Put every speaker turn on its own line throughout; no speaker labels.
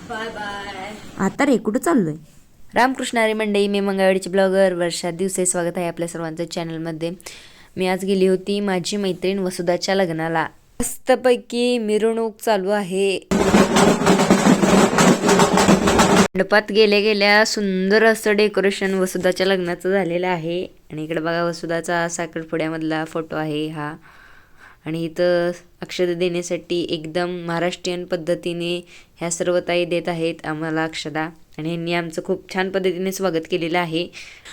Bye bye.
आता रे कुठं चाललोय? रामकृष्ण हरी मंडळी, मी मंगळवाडीची ब्लॉगर वर्षा दिवसे. स्वागत आहे आपल्या सर्वांचं चॅनलमध्ये. मी आज गेली होती माझी मैत्रीण वसुधाच्या लग्नाला. मस्तपैकी मिरवणूक चालू आहे. मंडपात गेल्या गेल्या सुंदर असं डेकोरेशन वसुधाच्या लग्नाचं झालेलं आहे. आणि इकडे बघा वसुधाचा साखरपुड्यामधला फोटो आहे हा. आणि इथं अक्षता देण्यासाठी एकदम महाराष्ट्रीयन पद्धतीने ह्या सर्व ताई देत आहेत आम्हाला अक्षता. आणि यांनी आमचं खूप छान पद्धतीने स्वागत केलेलं आहे.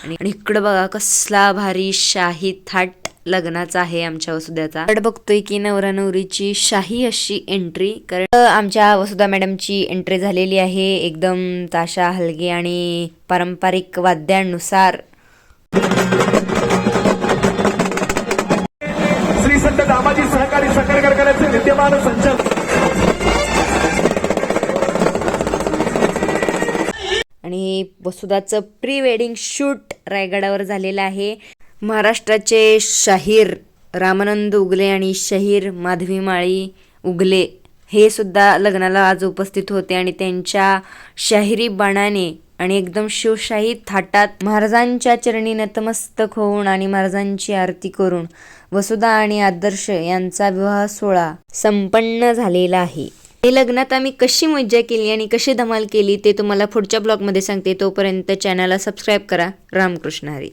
आणि इकडं बघा कसला भारी शाही थाट लग्नाचा आहे आमच्या वसुधाचा. बघतोय की नवरा नवरीची शाही अशी एंट्री. कारण आमच्या वसुधा मॅडमची एंट्री झालेली आहे एकदम ताशा हलगे आणि पारंपरिक वाद्यानुसार.
श्री संत दामाजी सहकारी साखर कारखान्याचे विद्यमान संचालक.
आणि वसुधाचं प्री वेडिंग शूट रायगडावर झालेलं आहे. महाराष्ट्राचे शाहीर रामानंद उगले आणि शाहीर माधवी माळी उगले हे सुद्धा लग्नाला आज उपस्थित होते. आणि त्यांच्या शाहिरी बाणाने आणि एकदम शिवशाही थाटात महाराजांच्या चरणी नतमस्तक होऊन आणि महाराजांची आरती करून वसुधा आणि आदर्श यांचा विवाह सोहळा संपन्न झालेला आहे. हे लग्नात आम्ही कशी मज्जा केली आणि कशी धमाल केली ते तुम्हाला पुढच्या ब्लॉगमध्ये सांगते. तोपर्यंत चॅनलला सबस्क्राईब करा. रामकृष्ण हरी.